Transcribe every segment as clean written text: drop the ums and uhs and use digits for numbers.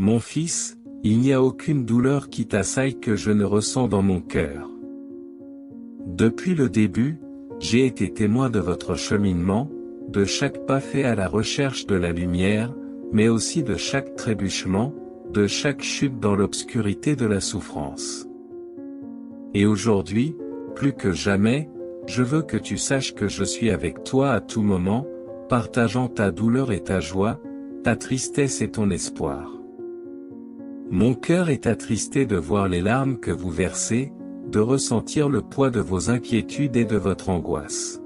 Mon fils, il n'y a aucune douleur qui t'assaille que je ne ressens dans mon cœur. Depuis le début, j'ai été témoin de votre cheminement, de chaque pas fait à la recherche de la lumière, mais aussi de chaque trébuchement, de chaque chute dans l'obscurité de la souffrance. Et aujourd'hui, plus que jamais, je veux que tu saches que je suis avec toi à tout moment, partageant ta douleur et ta joie, ta tristesse et ton espoir. Mon cœur est attristé de voir les larmes que vous versez, de ressentir le poids de vos inquiétudes et de votre angoisse.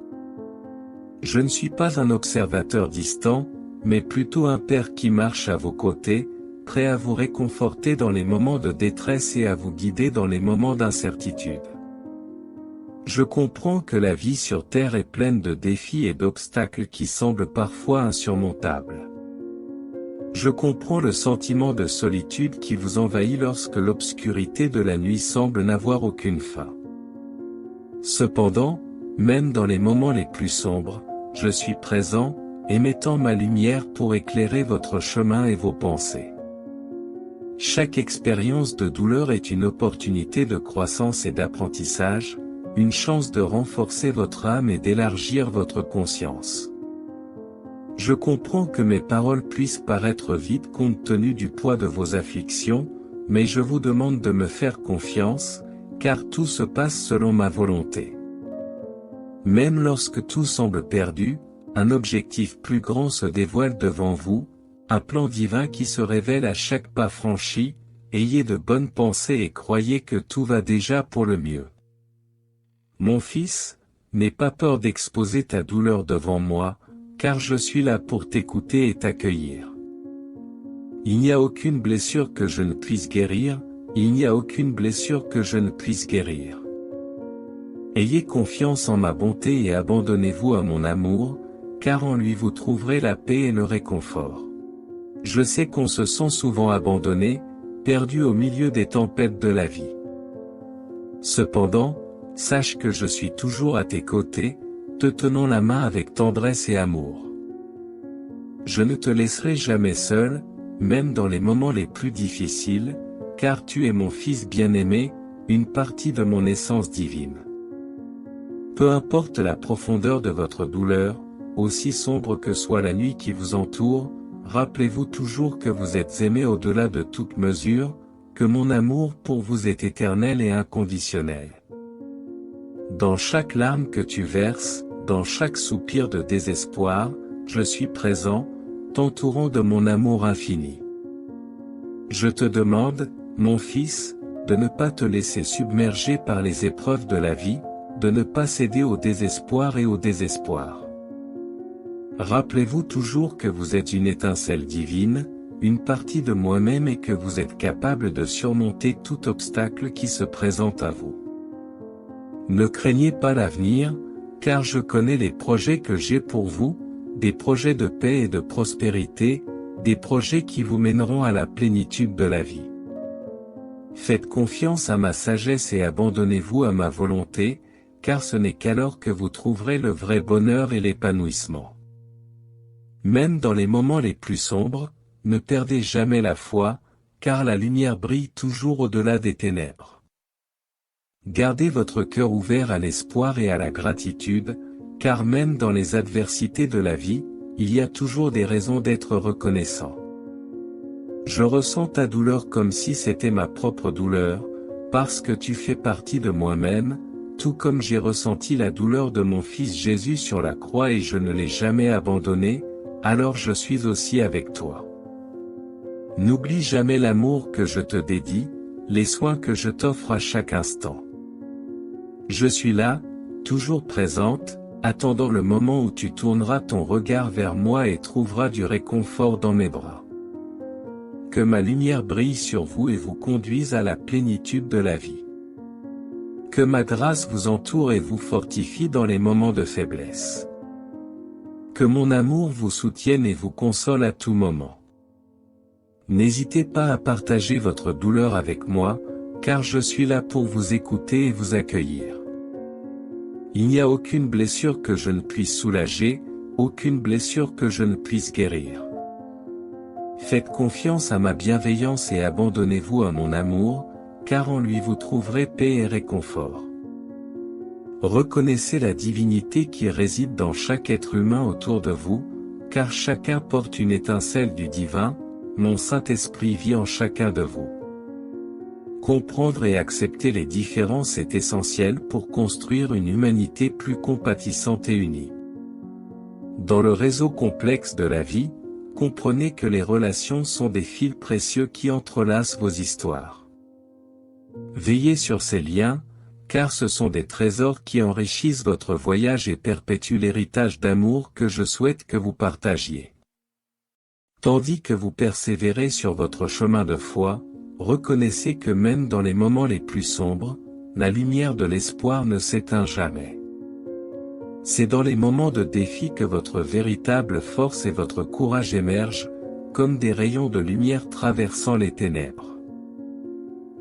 Je ne suis pas un observateur distant, mais plutôt un père qui marche à vos côtés, prêt à vous réconforter dans les moments de détresse et à vous guider dans les moments d'incertitude. Je comprends que la vie sur Terre est pleine de défis et d'obstacles qui semblent parfois insurmontables. Je comprends le sentiment de solitude qui vous envahit lorsque l'obscurité de la nuit semble n'avoir aucune fin. Cependant, même dans les moments les plus sombres, je suis présent, émettant ma lumière pour éclairer votre chemin et vos pensées. Chaque expérience de douleur est une opportunité de croissance et d'apprentissage, une chance de renforcer votre âme et d'élargir votre conscience. Je comprends que mes paroles puissent paraître vides compte tenu du poids de vos afflictions, mais je vous demande de me faire confiance, car tout se passe selon ma volonté. Même lorsque tout semble perdu, un objectif plus grand se dévoile devant vous, un plan divin qui se révèle à chaque pas franchi. Ayez de bonnes pensées et croyez que tout va déjà pour le mieux. Mon fils, n'aie pas peur d'exposer ta douleur devant moi, car je suis là pour t'écouter et t'accueillir. Il n'y a aucune blessure que je ne puisse guérir, il n'y a aucune blessure que je ne puisse guérir. Ayez confiance en ma bonté et abandonnez-vous à mon amour, car en lui vous trouverez la paix et le réconfort. Je sais qu'on se sent souvent abandonné, perdu au milieu des tempêtes de la vie. Cependant, sache que je suis toujours à tes côtés, te tenant la main avec tendresse et amour. Je ne te laisserai jamais seul, même dans les moments les plus difficiles, car tu es mon fils bien-aimé, une partie de mon essence divine. Peu importe la profondeur de votre douleur, aussi sombre que soit la nuit qui vous entoure, rappelez-vous toujours que vous êtes aimé au-delà de toute mesure, que mon amour pour vous est éternel et inconditionnel. Dans chaque larme que tu verses, dans chaque soupir de désespoir, je suis présent, t'entourant de mon amour infini. Je te demande, mon fils, de ne pas te laisser submerger par les épreuves de la vie, de ne pas céder au désespoir et au désespoir. Rappelez-vous toujours que vous êtes une étincelle divine, une partie de moi-même et que vous êtes capable de surmonter tout obstacle qui se présente à vous. Ne craignez pas l'avenir, car je connais les projets que j'ai pour vous, des projets de paix et de prospérité, des projets qui vous mèneront à la plénitude de la vie. Faites confiance à ma sagesse et abandonnez-vous à ma volonté, car ce n'est qu'alors que vous trouverez le vrai bonheur et l'épanouissement. Même dans les moments les plus sombres, ne perdez jamais la foi, car la lumière brille toujours au-delà des ténèbres. Gardez votre cœur ouvert à l'espoir et à la gratitude, car même dans les adversités de la vie, il y a toujours des raisons d'être reconnaissant. Je ressens ta douleur comme si c'était ma propre douleur, parce que tu fais partie de moi-même, tout comme j'ai ressenti la douleur de mon fils Jésus sur la croix et je ne l'ai jamais abandonné, alors je suis aussi avec toi. N'oublie jamais l'amour que je te dédie, les soins que je t'offre à chaque instant. Je suis là, toujours présente, attendant le moment où tu tourneras ton regard vers moi et trouveras du réconfort dans mes bras. Que ma lumière brille sur vous et vous conduise à la plénitude de la vie. Que ma grâce vous entoure et vous fortifie dans les moments de faiblesse. Que mon amour vous soutienne et vous console à tout moment. N'hésitez pas à partager votre douleur avec moi, car je suis là pour vous écouter et vous accueillir. Il n'y a aucune blessure que je ne puisse soulager, aucune blessure que je ne puisse guérir. Faites confiance à ma bienveillance et abandonnez-vous à mon amour, car en lui vous trouverez paix et réconfort. Reconnaissez la divinité qui réside dans chaque être humain autour de vous, car chacun porte une étincelle du divin, mon Saint-Esprit vit en chacun de vous. Comprendre et accepter les différences est essentiel pour construire une humanité plus compatissante et unie. Dans le réseau complexe de la vie, comprenez que les relations sont des fils précieux qui entrelacent vos histoires. Veillez sur ces liens, car ce sont des trésors qui enrichissent votre voyage et perpétuent l'héritage d'amour que je souhaite que vous partagiez. Tandis que vous persévérez sur votre chemin de foi, reconnaissez que même dans les moments les plus sombres, la lumière de l'espoir ne s'éteint jamais. C'est dans les moments de défi que votre véritable force et votre courage émergent, comme des rayons de lumière traversant les ténèbres.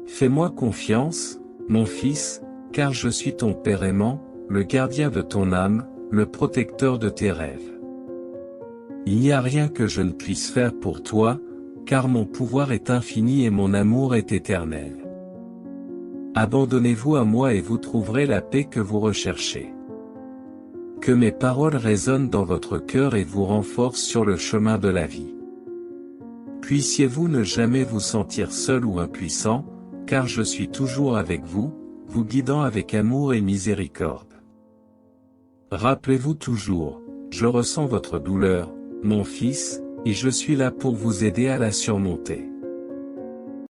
Fais-moi confiance, mon fils, car je suis ton Père aimant, le gardien de ton âme, le protecteur de tes rêves. Il n'y a rien que je ne puisse faire pour toi, car mon pouvoir est infini et mon amour est éternel. Abandonnez-vous à moi et vous trouverez la paix que vous recherchez. Que mes paroles résonnent dans votre cœur et vous renforcent sur le chemin de la vie. Puissiez-vous ne jamais vous sentir seul ou impuissant, car je suis toujours avec vous, vous guidant avec amour et miséricorde. Rappelez-vous toujours, je ressens votre douleur, mon fils, et je suis là pour vous aider à la surmonter.